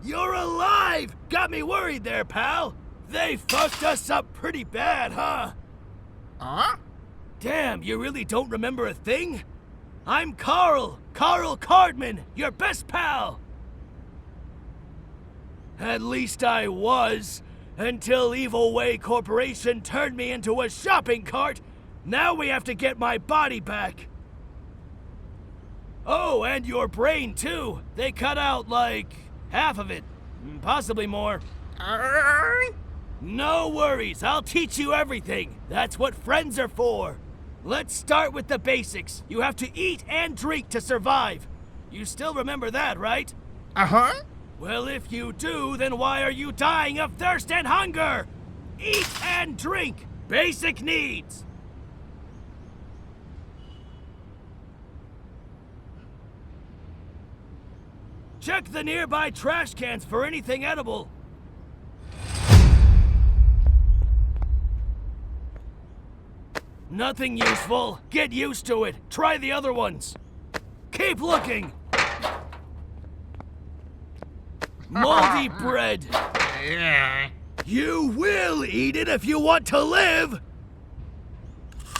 You're alive! Got me worried there, pal. They fucked us up pretty bad, huh? Huh? Damn, you really don't remember a thing? I'm Carl Cardman, your best pal. At least I was, until Evil Way Corporation turned me into a shopping cart. Now we have to get my body back. Oh, and your brain too. They cut out, like, half of it. Possibly more. No worries, I'll teach you everything. That's what friends are for. Let's start with the basics. You have to eat and drink to survive. You still remember that, right? Uh-huh. Well, if you do, then why are you dying of thirst and hunger? Eat and drink. Basic needs. Check the nearby trash cans for anything edible. Nothing useful. Get used to it. Try the other ones. Keep looking. Moldy bread. Yeah. You will eat it if you want to live.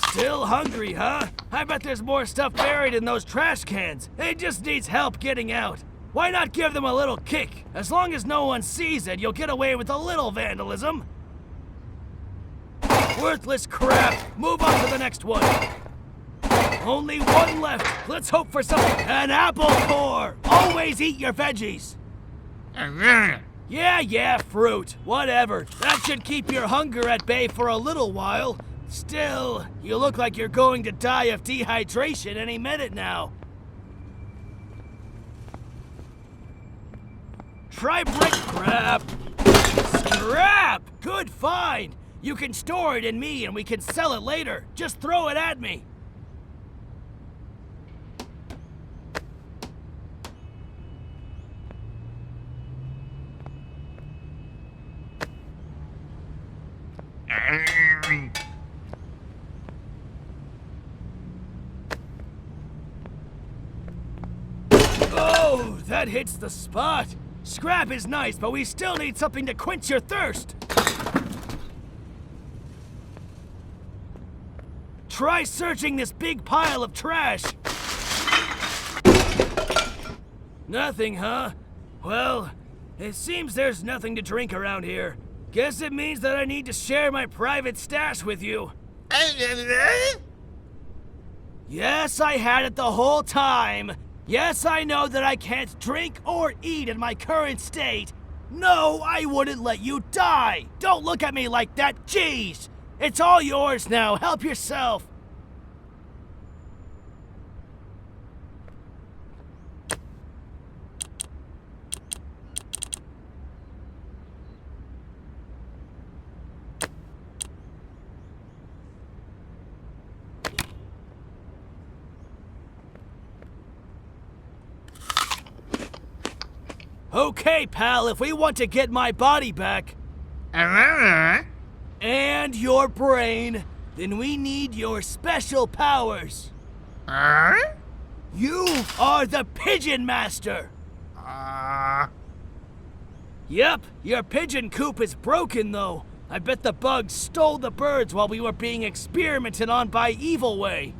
Still hungry, huh? I bet there's more stuff buried in those trash cans. It just needs help getting out. Why not give them a little kick? As long as no one sees it, you'll get away with a little vandalism. Worthless crap. Move on to the next one. Only one left. Let's hope for something. An apple core. Always eat your veggies. Yeah, fruit. Whatever. That should keep your hunger at bay for a little while. Still, you look like you're going to die of dehydration any minute now. Try brick crap. Scrap! Good find. You can store it in me and we can sell it later. Just throw it at me. Oh, that hits the spot. Scrap is nice, but we still need something to quench your thirst. Try searching this big pile of trash. Nothing, huh? Well, it seems there's nothing to drink around here. Guess it means that I need to share my private stash with you. Yes, I had it the whole time. Yes, I know that I can't drink or eat in my current state. No, I wouldn't let you die. Don't look at me like that. Jeez. It's all yours now. Help yourself. Okay, pal, if we want to get my body back, and your brain, then we need your special powers. You are the Pigeon Master. Yep, your pigeon coop is broken though. I bet the bugs stole the birds while we were being experimented on by Evil Way.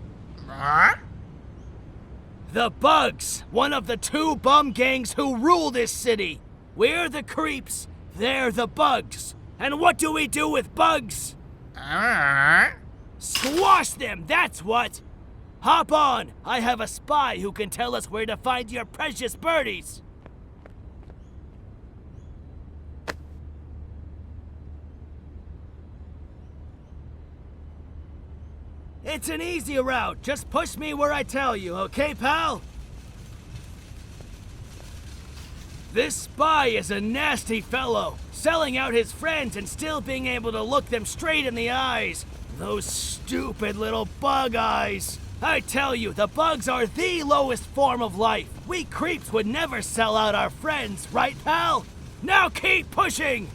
The Bugs, one of the two bum gangs who rule this city. We're the creeps, they're the bugs. And what do we do with bugs? Squash them, that's what. Hop on, I have a spy who can tell us where to find your precious birdies. It's an easy route. Just push me where I tell you, okay, pal? This spy is a nasty fellow, selling out his friends and still being able to look them straight in the eyes. Those stupid little bug eyes. I tell you, the bugs are the lowest form of life. We creeps would never sell out our friends, right, pal? Now keep pushing!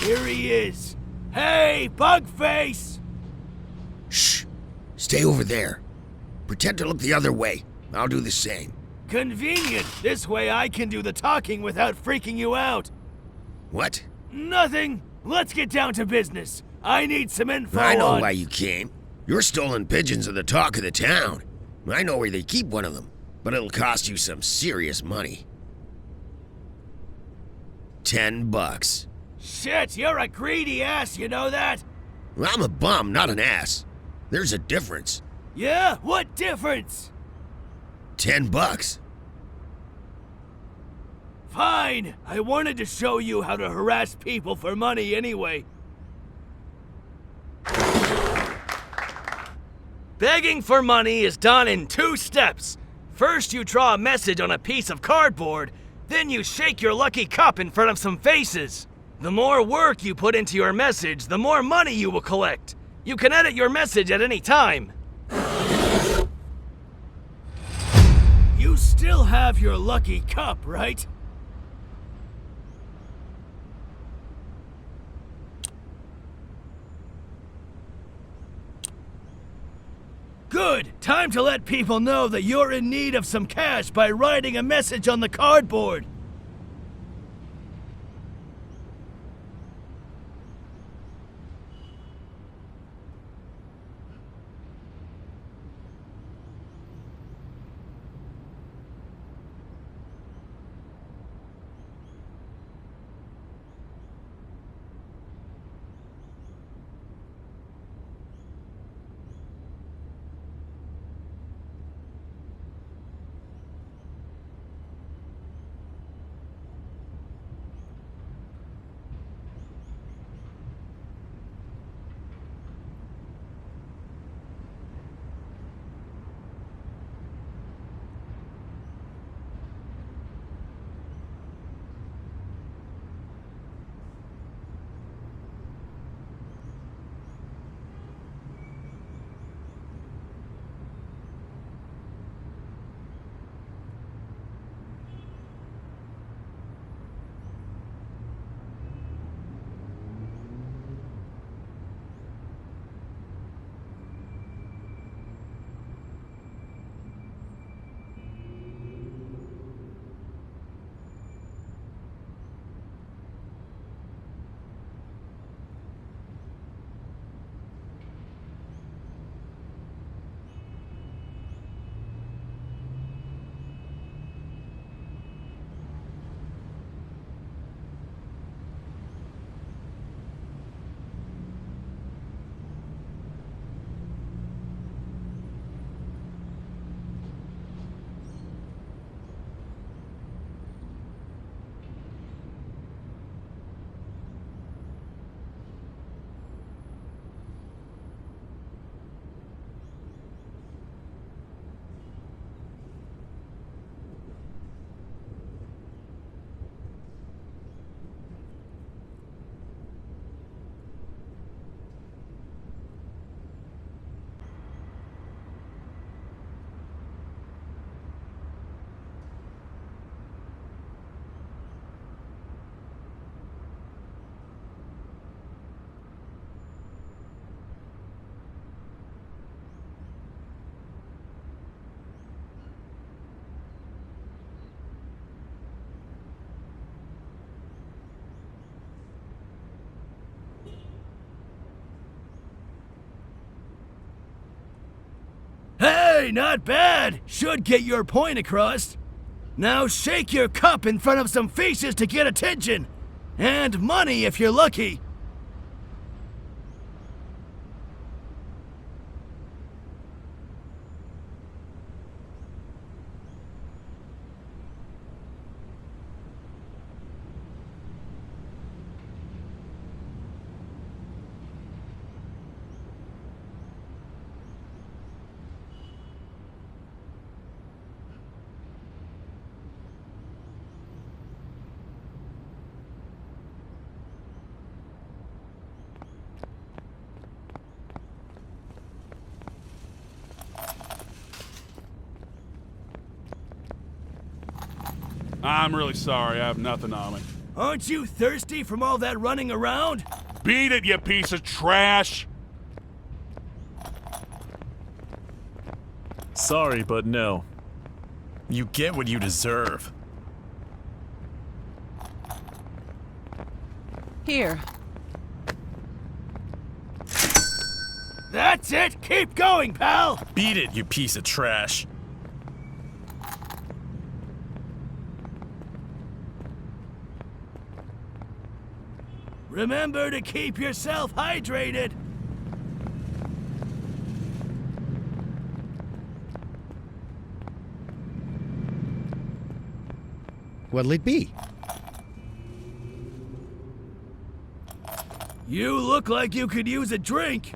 Here he is. Hey, Bugface! Shh! Stay over there. Pretend to look the other way. I'll do the same. Convenient. This way I can do the talking without freaking you out. What? Nothing. Let's get down to business. I need some info I know on... why you came. Your stolen pigeons are the talk of the town. I know where they keep one of them, but it'll cost you some serious money. $10. Shit, you're a greedy ass, you know that? Well, I'm a bum, not an ass. There's a difference. Yeah? What difference? $10. Fine. I wanted to show you how to harass people for money anyway. Begging for money is done in 2 steps. First, you draw a message on a piece of cardboard, then you shake your lucky cup in front of some faces. The more work you put into your message, the more money you will collect. You can edit your message at any time. You still have your lucky cup, right? Good! Time to let people know that you're in need of some cash by writing a message on the cardboard. Hey, not bad! Should get your point across. Now shake your cup in front of some faces to get attention. And money if you're lucky. I'm really sorry, I have nothing on me. Aren't you thirsty from all that running around? Beat it, you piece of trash! Sorry, but no. You get what you deserve. Here. That's it! Keep going, pal! Beat it, you piece of trash. Remember to keep yourself hydrated! What'll it be? You look like you could use a drink!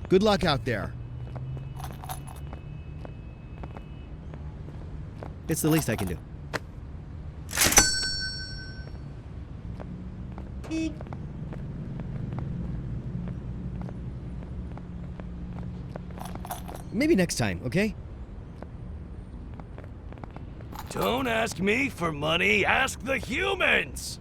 Good luck out there. It's the least I can do. Maybe next time, okay? Don't ask me for money, ask the humans!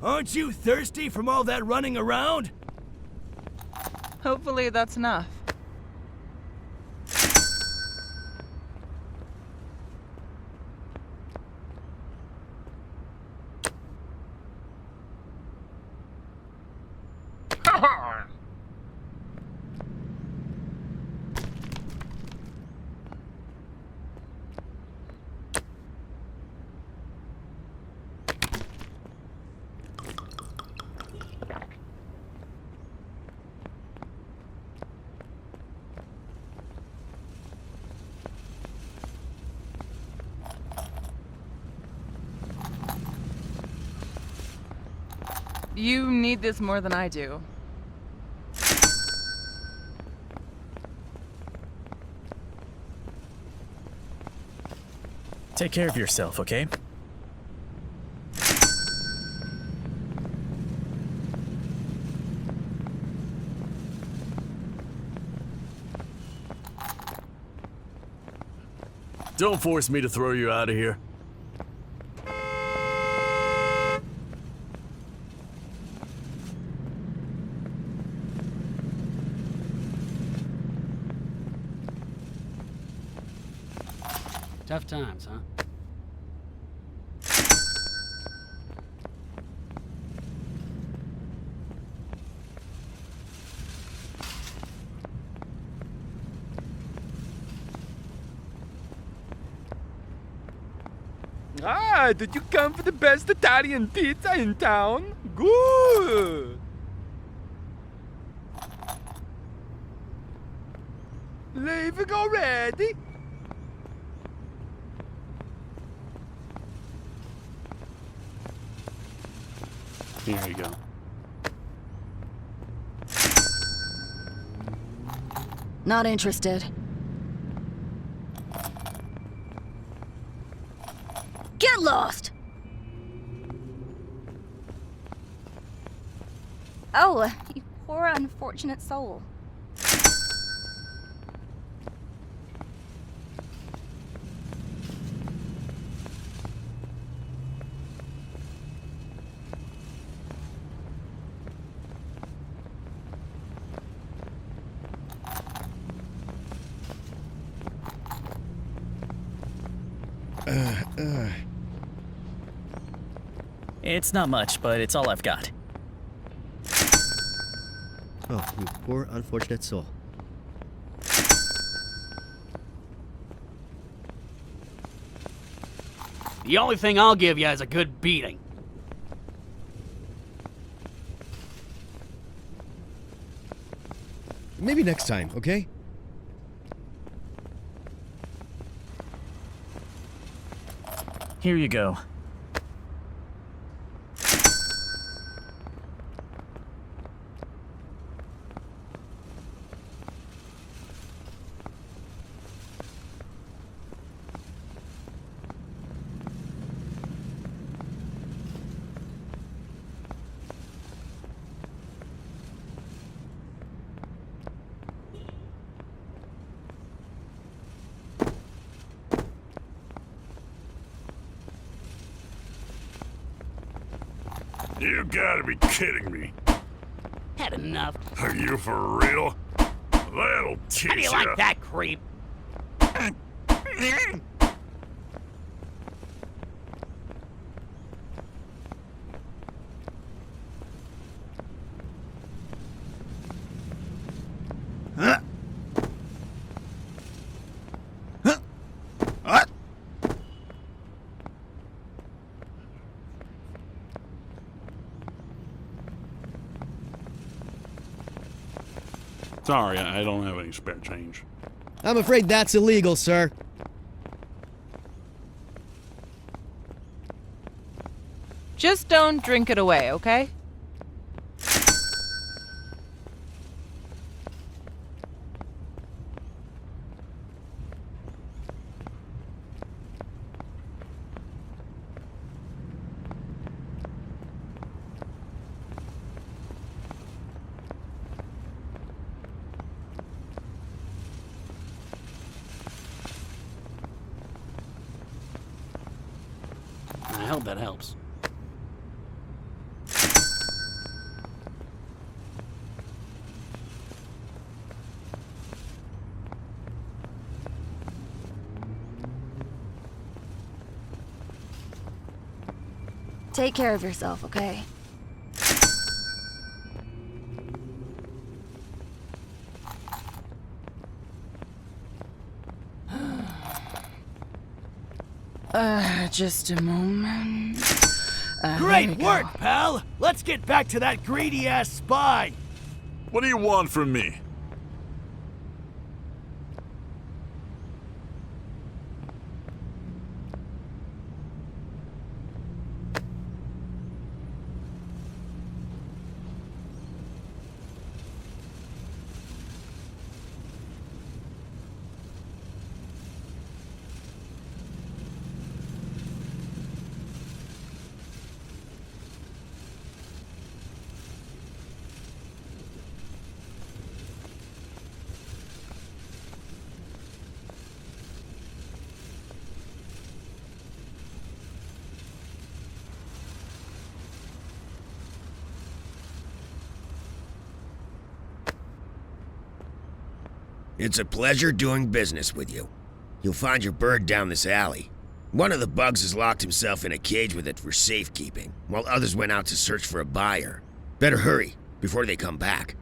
Aren't you thirsty from all that running around? Hopefully that's enough. You need this more than I do. Take care of yourself, okay? Don't force me to throw you out of here. Tough times, huh? Ah, did you come for the best Italian pizza in town? Good! Leaving already? Here you go. Not interested. Get lost! Oh, you poor unfortunate soul. It's not much, but it's all I've got. Oh, you poor unfortunate soul. The only thing I'll give you is a good beating. Maybe next time, okay? Here you go. You gotta be kidding me. Had enough. Are you for real? That'll teach How do you ya. like that, creep? What? Sorry, I don't have any spare change. I'm afraid that's illegal, sir. Just don't drink it away, okay? I hope that helps. Take care of yourself, okay? Just a moment. Great work, pal! Let's get back to that greedy-ass spy! What do you want from me? It's a pleasure doing business with you. You'll find your bird down this alley. One of the bugs has locked himself in a cage with it for safekeeping, while others went out to search for a buyer. Better hurry, before they come back.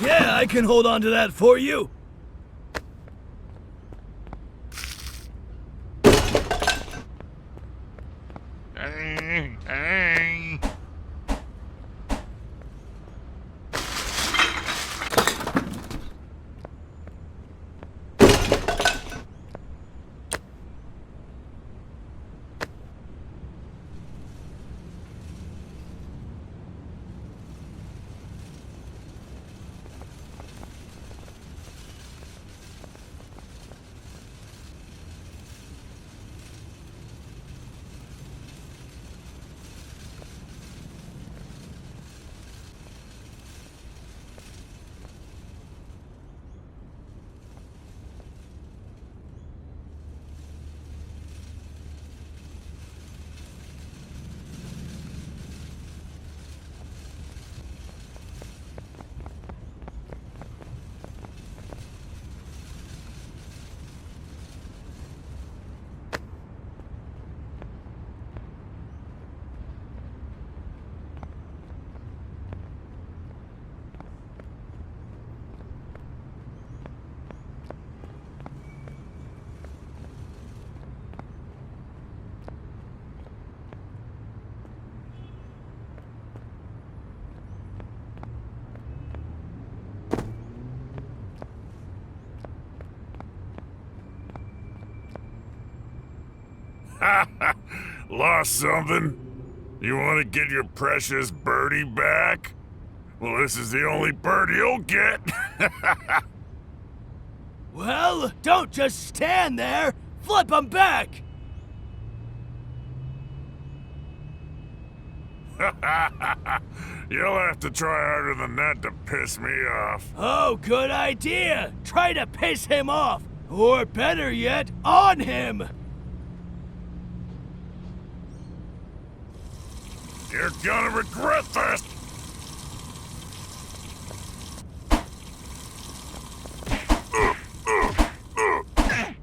Yeah, I can hold on to that for you. Lost something? You want to get your precious birdie back? Well, this is the only birdie you'll get. Well, don't just stand there. Flip 'em back. You'll have to try harder than that to piss me off. Oh, good idea. Try to piss him off. Or better yet, on him. You're gonna regret this!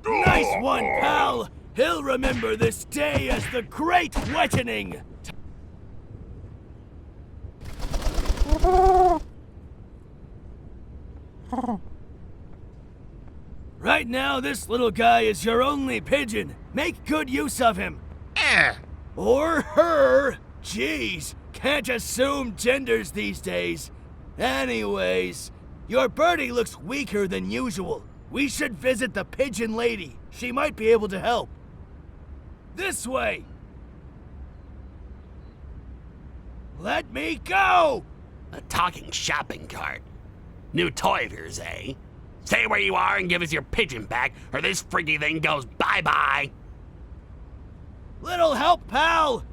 Nice one, pal. He'll remember this day as the Great Wettening. Right now, this little guy is your only pigeon. Make good use of him. Or her. Jeez, can't assume genders these days. Anyways, your birdie looks weaker than usual. We should visit the pigeon lady. She might be able to help. This way. Let me go! A talking shopping cart. New toy of yours, eh? Stay where you are and give us your pigeon back, or this freaky thing goes bye-bye. Little help, pal!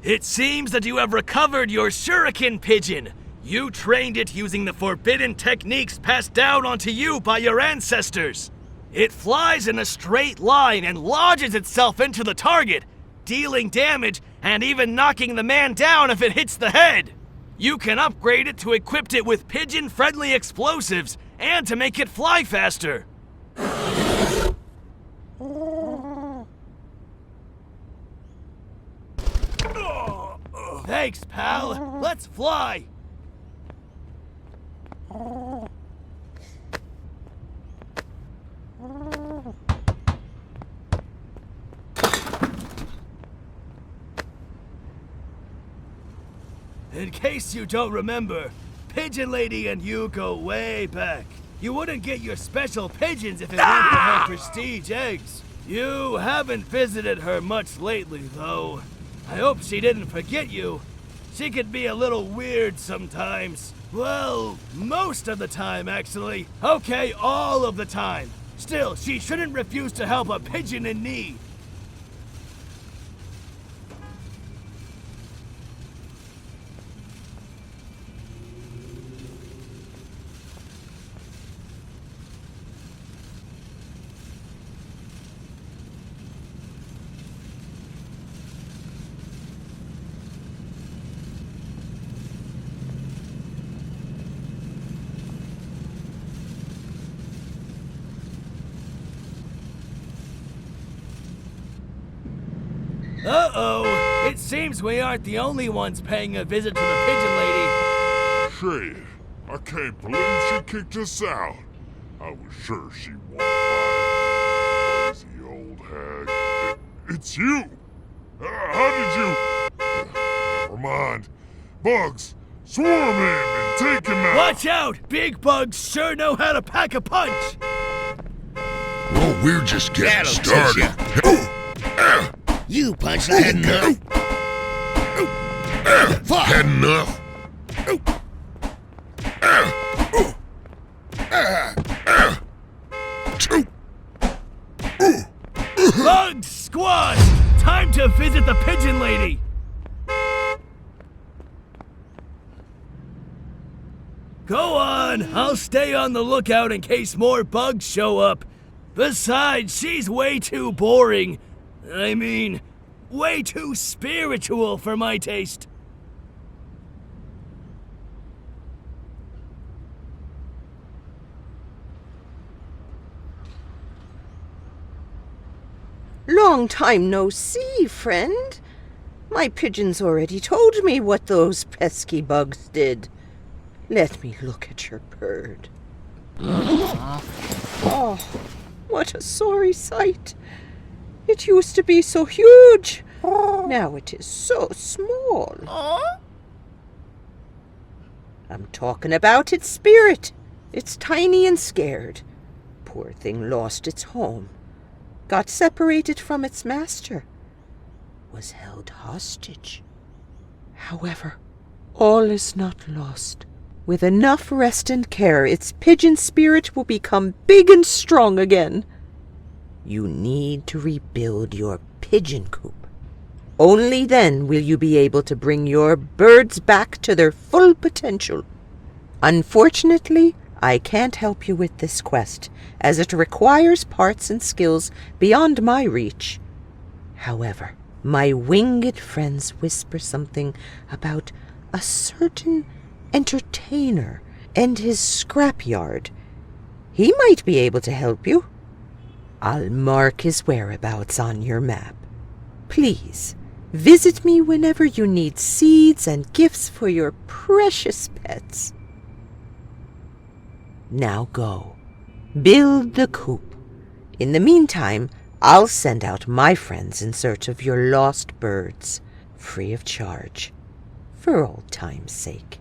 It seems that you have recovered your shuriken pigeon. You trained it using the forbidden techniques passed down onto you by your ancestors. It flies in a straight line and lodges itself into the target, dealing damage and even knocking the man down if it hits the head. You can upgrade it to equip it with pigeon-friendly explosives and to make it fly faster. Thanks, pal. Let's fly. In case you don't remember, Pigeon Lady and you go way back. You wouldn't get your special pigeons if it weren't for her prestige eggs. You haven't visited her much lately, though. I hope she didn't forget you. She could be a little weird sometimes. Well, most of the time, actually. Okay, all of the time. Still, she shouldn't refuse to help a pigeon in need. Uh-oh! It seems we aren't the only ones paying a visit to the pigeon lady. Shit, I can't believe she kicked us out. I was sure she won't mind. Crazy old hag. It's you! How did you... Never mind. Bugs, swarm him and take him out! Watch out! Big bugs sure know how to pack a punch! Well, we're just getting That'll teach started. You punched had enough. Fuck. Had enough? Bugs squashed! Time to visit the pigeon lady! Go on, I'll stay on the lookout in case more bugs show up. Besides, she's way too boring. I mean, way too spiritual for my taste. Long time no see, friend. My pigeons already told me what those pesky bugs did. Let me look at your bird. Oh, what a sorry sight. It used to be so huge. Now it is so small. I'm talking about its spirit. It's tiny and scared. Poor thing lost its home. Got separated from its master. Was held hostage. However, all is not lost. With enough rest and care, its pigeon spirit will become big and strong again. You need to rebuild your pigeon coop. Only then will you be able to bring your birds back to their full potential. Unfortunately, I can't help you with this quest, as it requires parts and skills beyond my reach. However, my winged friends whisper something about a certain entertainer and his scrapyard. He might be able to help you. I'll mark his whereabouts on your map. Please, visit me whenever you need seeds and gifts for your precious pets. Now go. Build the coop. In the meantime, I'll send out my friends in search of your lost birds, free of charge, for old time's sake.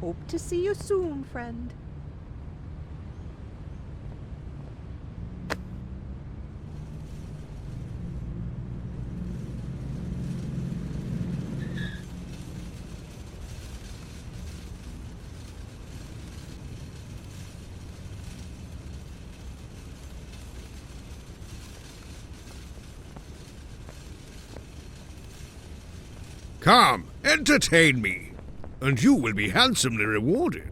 Hope to see you soon, friend. Come, entertain me, and you will be handsomely rewarded.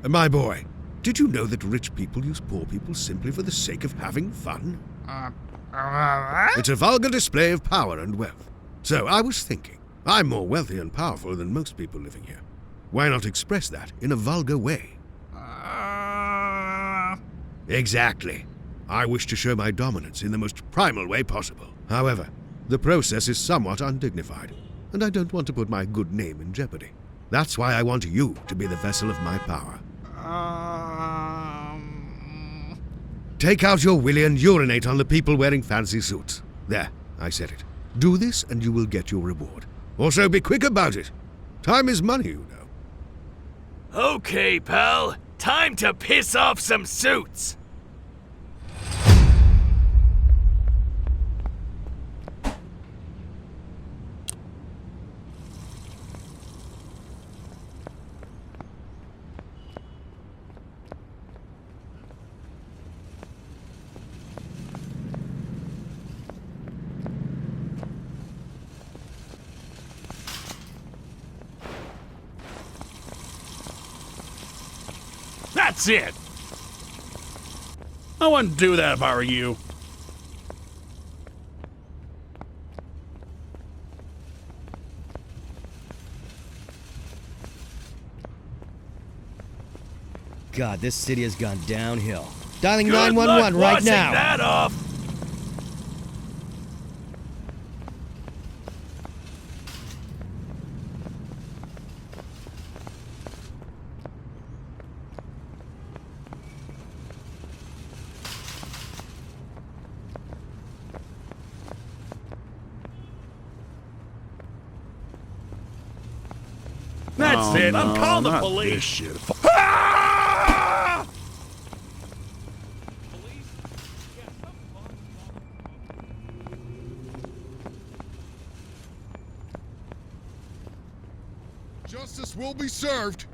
My boy, did you know that rich people use poor people simply for the sake of having fun? It's a vulgar display of power and wealth. So I was thinking, I'm more wealthy and powerful than most people living here. Why not express that in a vulgar way? Exactly. I wish to show my dominance in the most primal way possible. However, the process is somewhat undignified, and I don't want to put my good name in jeopardy. That's why I want you to be the vessel of my power. Take out your willy and urinate on the people wearing fancy suits. There, I said it. Do this and you will get your reward. Also, be quick about it. Time is money, you know. Okay, pal. Time to piss off some suits. That's it! I wouldn't do that if I were you. God, this city has gone downhill. Dialing Good 911 luck right washing now. that off. That's it. I'm calling the police. This shit. Ah! Justice will be served.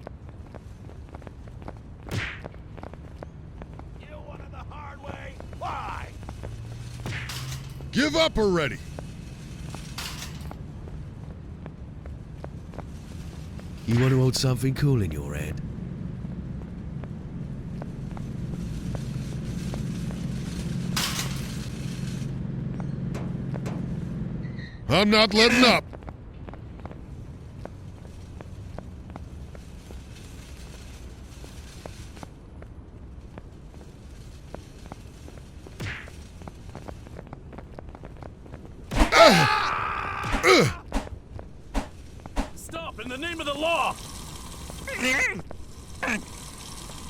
You wanted the hard way? Why? Give up already. You want to hold something cool in your head? I'm not letting up. Stop in the name of the law!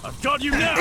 I've got you now!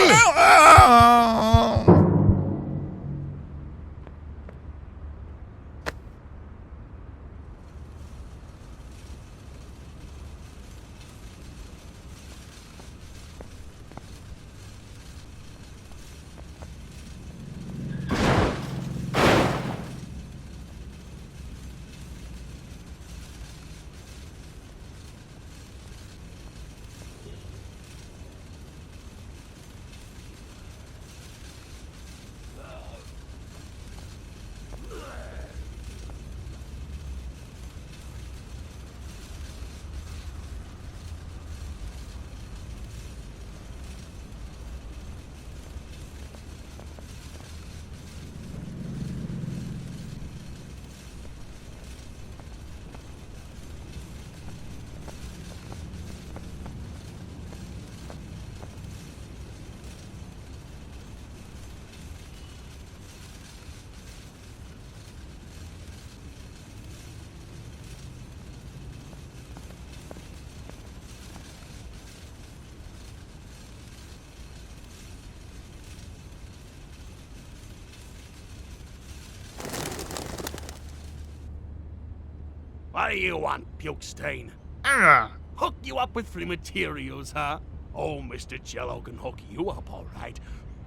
What do you want, puke stain? Hook you up with free materials, huh? Oh, Mr. Jello can hook you up, all right.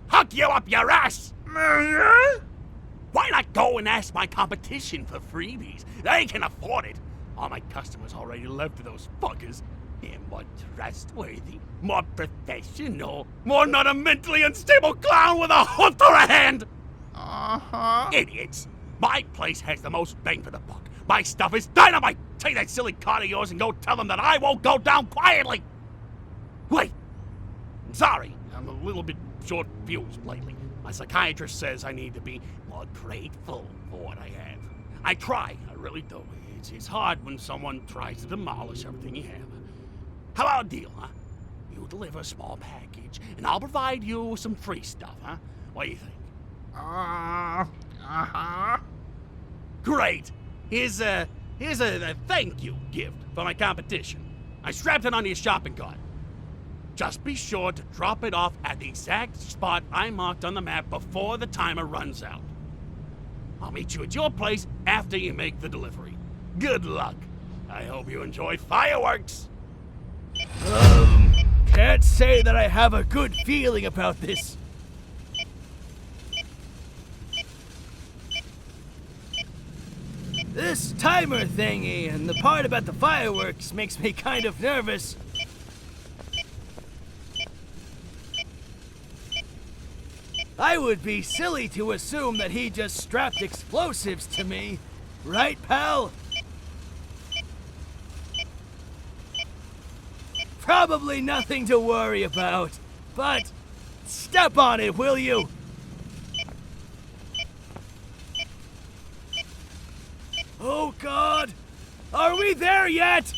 Hook you up your ass! Why not go and ask my competition for freebies? They can afford it. All my customers already left to those fuckers. They're more trustworthy, more professional, more not a mentally unstable clown with a hook or a hand! Idiots! My place has the most bang for the buck. My stuff is dynamite! Take that silly card of yours and go tell them that I won't go down quietly! Wait! I'm sorry, I'm a little bit short-fused lately. My psychiatrist says I need to be more grateful for what I have. I try, I really do. It's hard when someone tries to demolish everything you have. How about a deal, huh? You deliver a small package, and I'll provide you with some free stuff, huh? What do you think? Great! Here's a thank you gift for my competition. I strapped it onto your shopping cart. Just be sure to drop it off at the exact spot I marked on the map before the timer runs out. I'll meet you at your place after you make the delivery. Good luck. I hope you enjoy fireworks. Can't say that I have a good feeling about this. This timer thingy and the part about the fireworks makes me kind of nervous. I would be silly to assume that he just strapped explosives to me, right, pal? Probably nothing to worry about, but step on it, will you? Oh God! Are we there yet?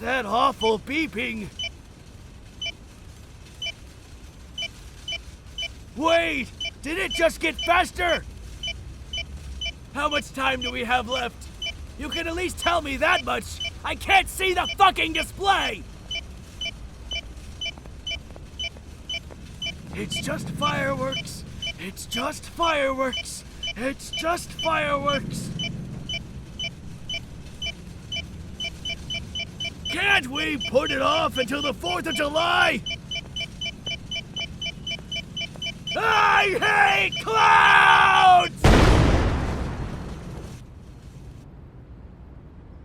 That awful beeping. Wait! Did it just get faster? How much time do we have left? You can at least tell me that much. I can't see the fucking display! It's just fireworks. It's just fireworks. It's just fireworks. Can't we put it off until the 4th of July? I hate clouds!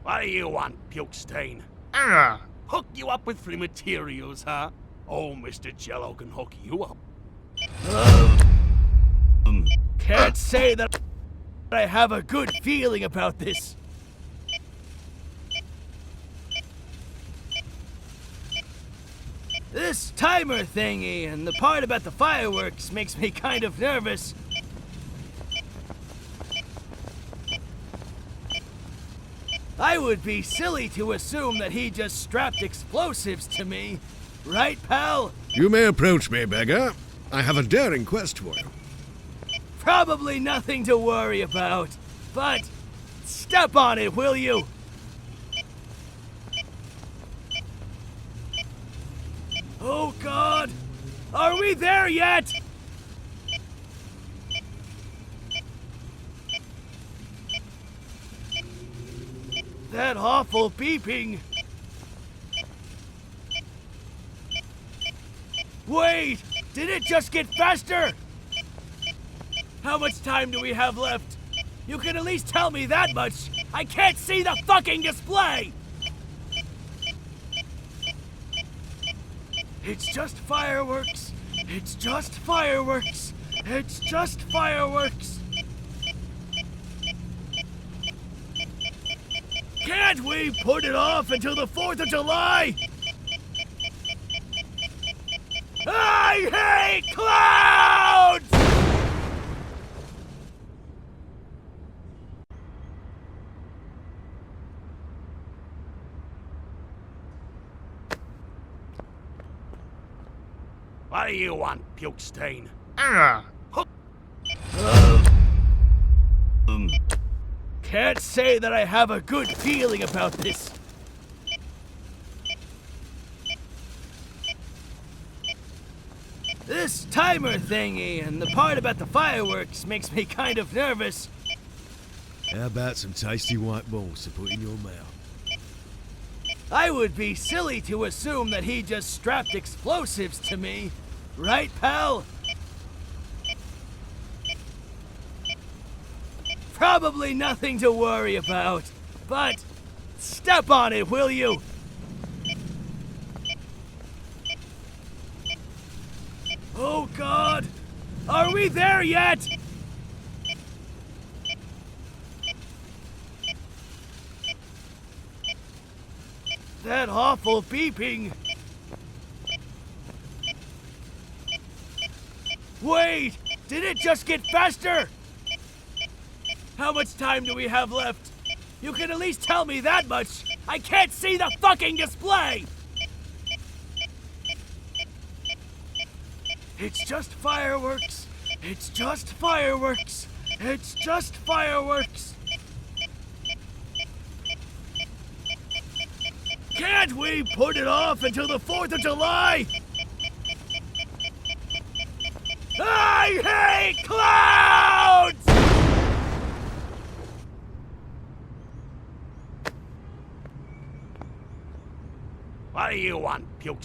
What do you want, puke stain? Hook you up with free materials, huh? Oh, Mr. Jello can hook you up. Can't say that I have a good feeling about this. This timer thingy and the part about the fireworks makes me kind of nervous. I would be silly to assume that he just strapped explosives to me, right, pal? You may approach me, beggar. I have a daring quest for you. Probably nothing to worry about, but step on it, will you? Oh God! Are we there yet? That awful beeping. Wait! Did it just get faster? How much time do we have left? You can at least tell me that much. I can't see the fucking display! It's just fireworks. It's just fireworks. It's just fireworks. Can't we put it off until the 4th of July? I hate clouds! What do you want, puke stain? Can't say that I have a good feeling about this. This timer thingy and the part about the fireworks makes me kind of nervous. How about some tasty white balls to put in your mouth? I would be silly to assume that he just strapped explosives to me, right, pal? Probably nothing to worry about, but step on it, will you? Oh God! Are we there yet? That awful beeping. Wait! Did it just get faster? How much time do we have left? You can at least tell me that much. I can't see the fucking display! It's just fireworks. It's just fireworks. It's just fireworks. Can't we put it off until the 4th of July? I hate clouds! What do you want, puke?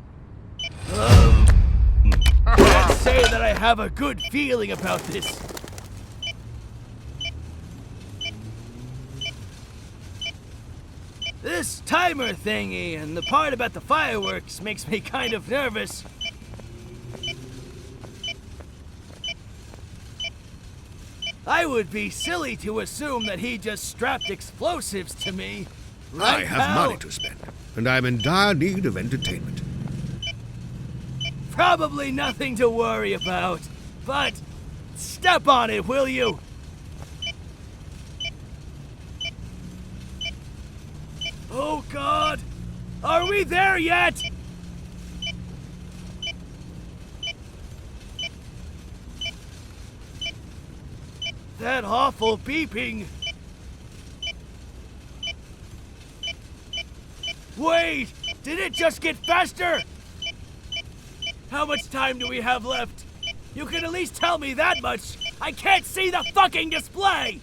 Can't say that I have a good feeling about this. This timer thingy and the part about the fireworks makes me kind of nervous. I would be silly to assume that he just strapped explosives to me. Right, I have pal? money to spend, and I'm in dire need of entertainment. Probably nothing to worry about, but step on it, will you? Oh God, are we there yet? That awful beeping. Wait, did it just get faster? How much time do we have left? You can at least tell me that much. I can't see the fucking display!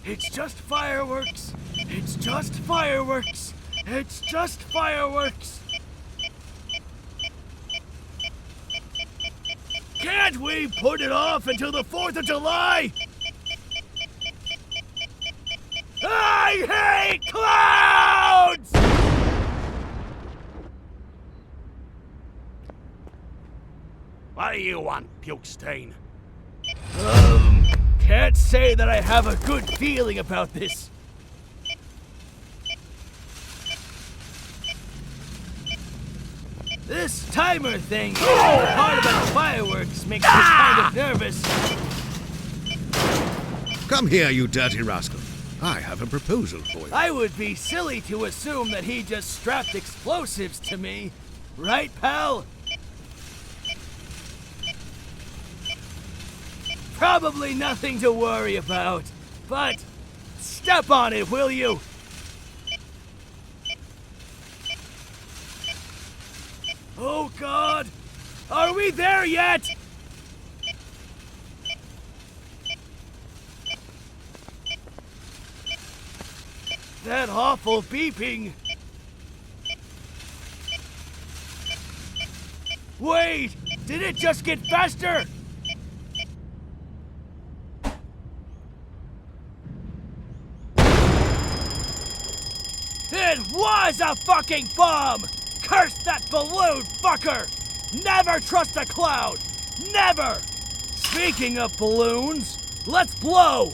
It's just fireworks. It's just fireworks. It's just fireworks. Can't we put it off until the 4th of July? I hate clouds! What do you want, puke stain? Can't say that I have a good feeling about this. This timer thing, the part about the fireworks, makes me kind of nervous. Come here, you dirty rascal. I have a proposal for you. I would be silly to assume that he just strapped explosives to me. Right, pal? Probably nothing to worry about, but step on it, will you? Oh God, are we there yet? That awful beeping. Wait, did it just get faster? It was a fucking bomb! Curse that balloon fucker! Never trust a cloud! Never! Speaking of balloons, let's blow!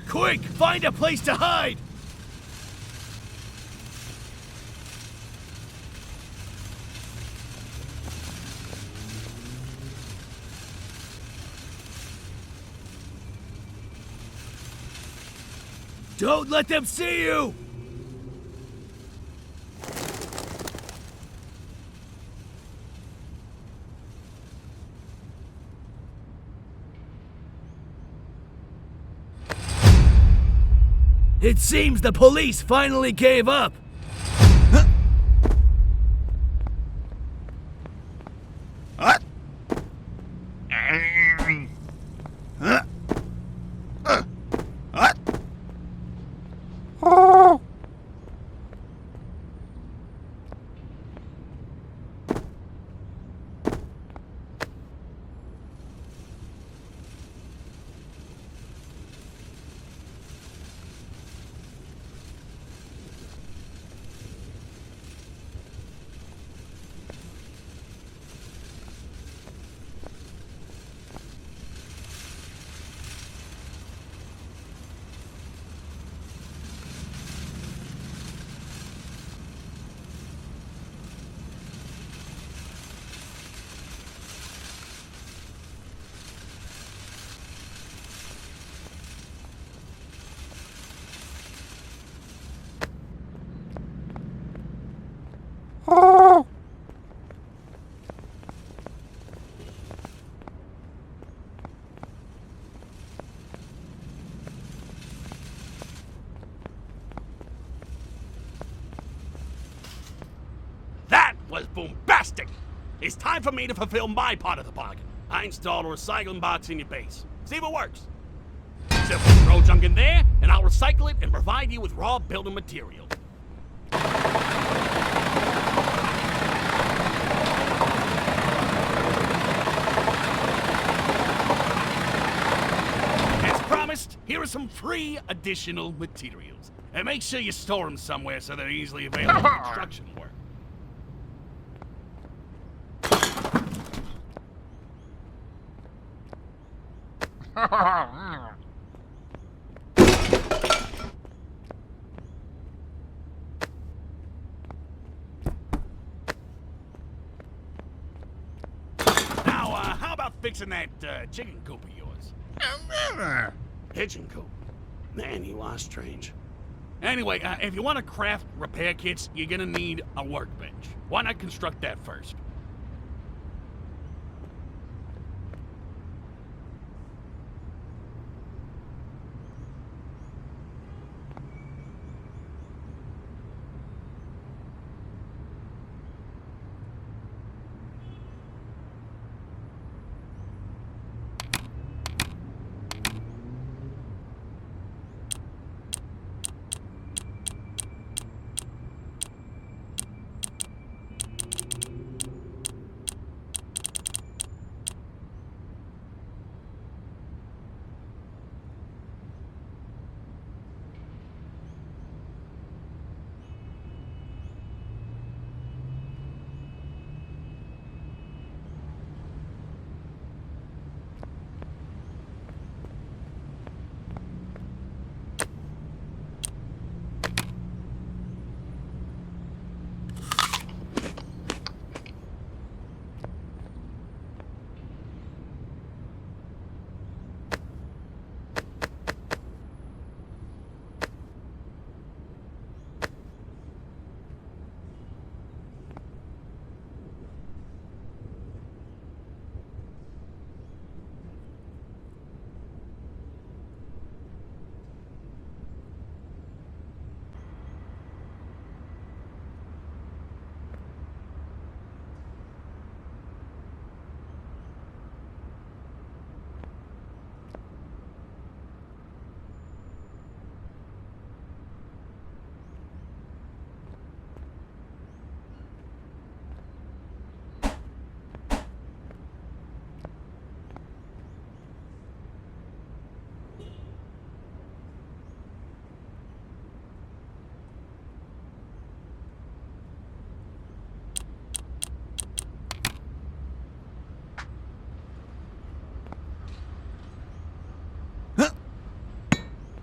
Quick, find a place to hide! Don't let them see you! It seems the police finally gave up. What? What? bombastic. It's time for me to fulfill my part of the bargain. I installed a recycling box in your base. See if it works. Simply throw junk in there, and I'll recycle it and provide you with raw building material. As promised, here are some free additional materials. And make sure you store them somewhere so they're easily available for construction work. Now, how about fixing that chicken coop of yours? Pigeon coop? Man, you are strange. Anyway, if you want to craft repair kits, you're gonna need a workbench. Why not construct that first?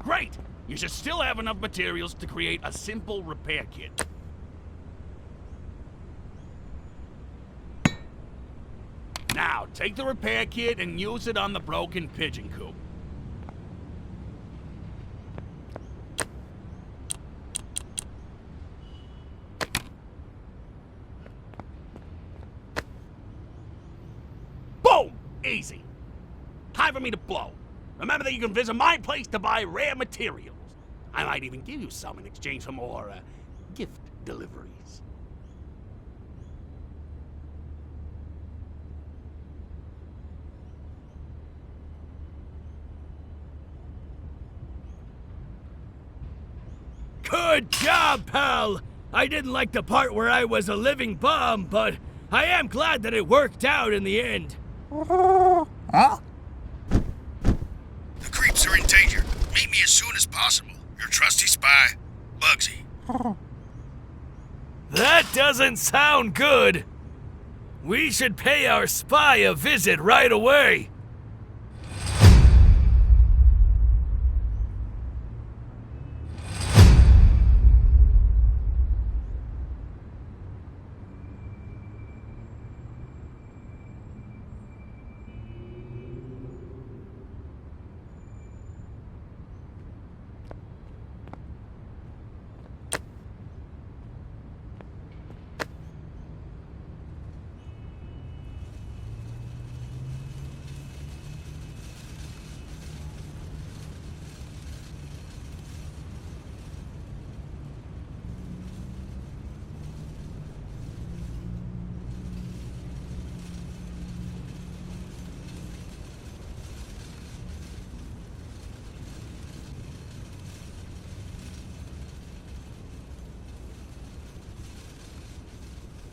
Great! You should still have enough materials to create a simple repair kit. Now, take the repair kit and use it on the broken pigeon coop. Boom! Easy. Time for me to blow. Remember that you can visit my place to buy rare materials. I might even give you some in exchange for more, gift deliveries. Good job, pal! I didn't like the part where I was a living bomb, but I am glad that it worked out in the end. Huh? The creeps are in danger. Meet me as soon as possible. Your trusty spy, Bugsy. That doesn't sound good. We should pay our spy a visit right away.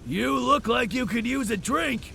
You look like you could use a drink.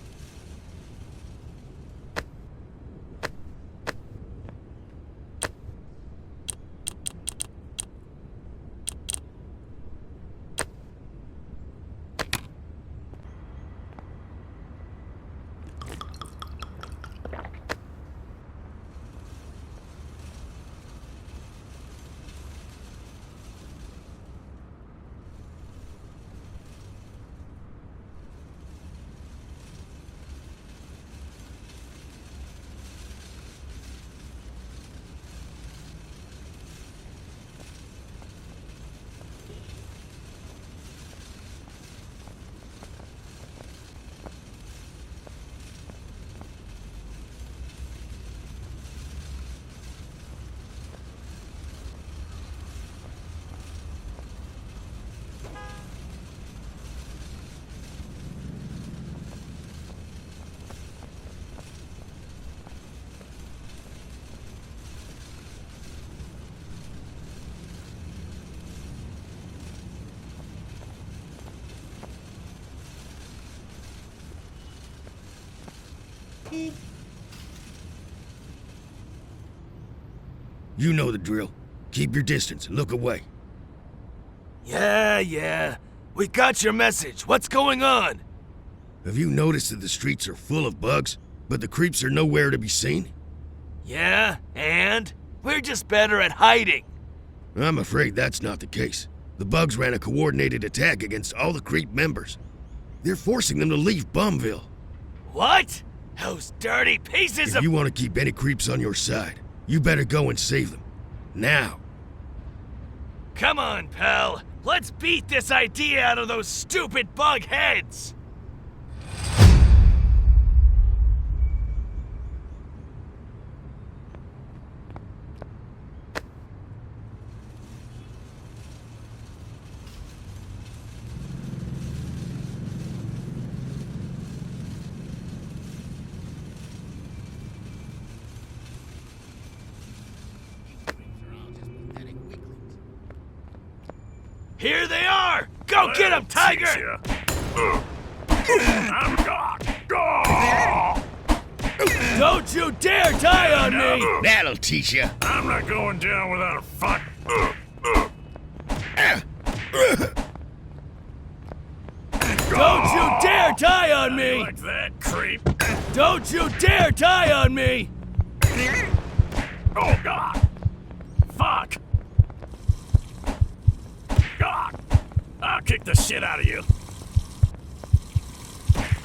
You know the drill. Keep your distance and look away. Yeah. We got your message. What's going on? Have you noticed that the streets are full of bugs, but the creeps are nowhere to be seen? Yeah, and? We're just better at hiding. I'm afraid that's not the case. The bugs ran a coordinated attack against all the creep members. They're forcing them to leave Bumville. What? Those dirty pieces If of— you want to keep any creeps on your side, you better go and save them. Now. Come on, pal. Let's beat this idea out of those stupid bug heads. Here they are! Go get them, Tiger! Don't you dare die on me! That'll teach you. I'm not going down without a fight. Don't you dare die on me! Like that, creep. Don't you dare die on me! Oh, God. Fuck. God. I'll kick the shit out of you.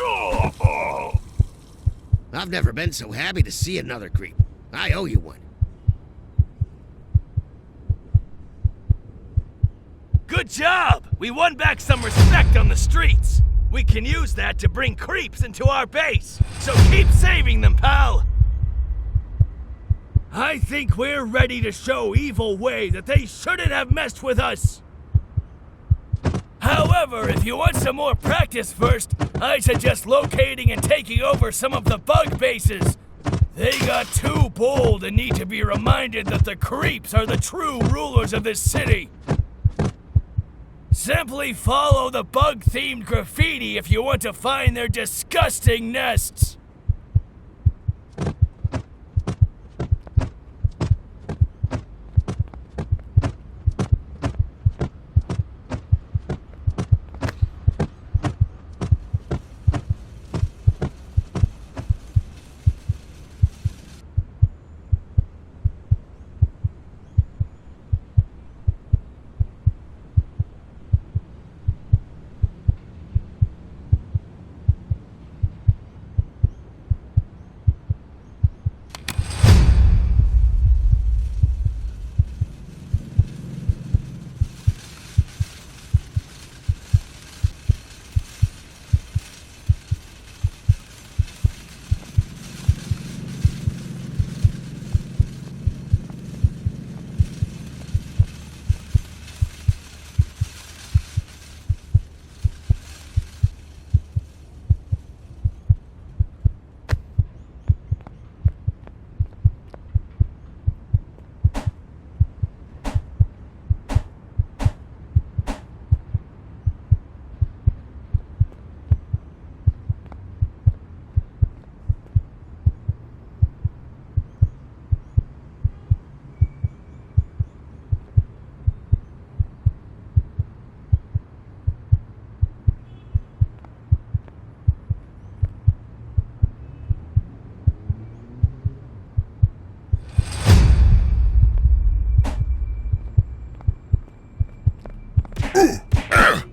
Oh. I've never been so happy to see another creep. I owe you one. Good job! We won back some respect on the streets. We can use that to bring creeps into our base. So keep saving them, pal! I think we're ready to show Evil Way that they shouldn't have messed with us. However, if you want some more practice first, I suggest locating and taking over some of the bug bases. They got too bold and need to be reminded that the creeps are the true rulers of this city. Simply follow the bug-themed graffiti if you want to find their disgusting nests.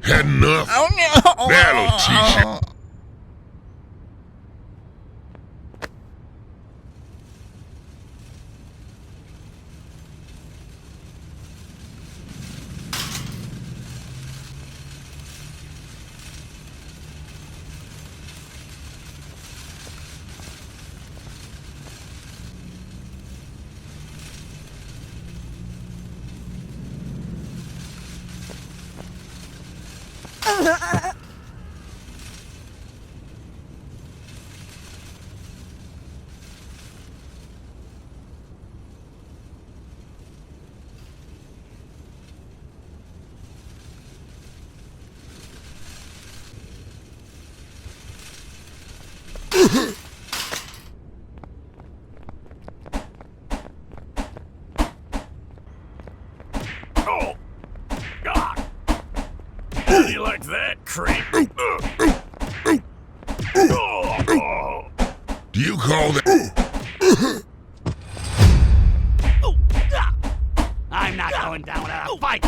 Had enough? Oh no! That'll teach you. Oh, God. How do you like that, creep? Do you call that? I'm not going down without a fight.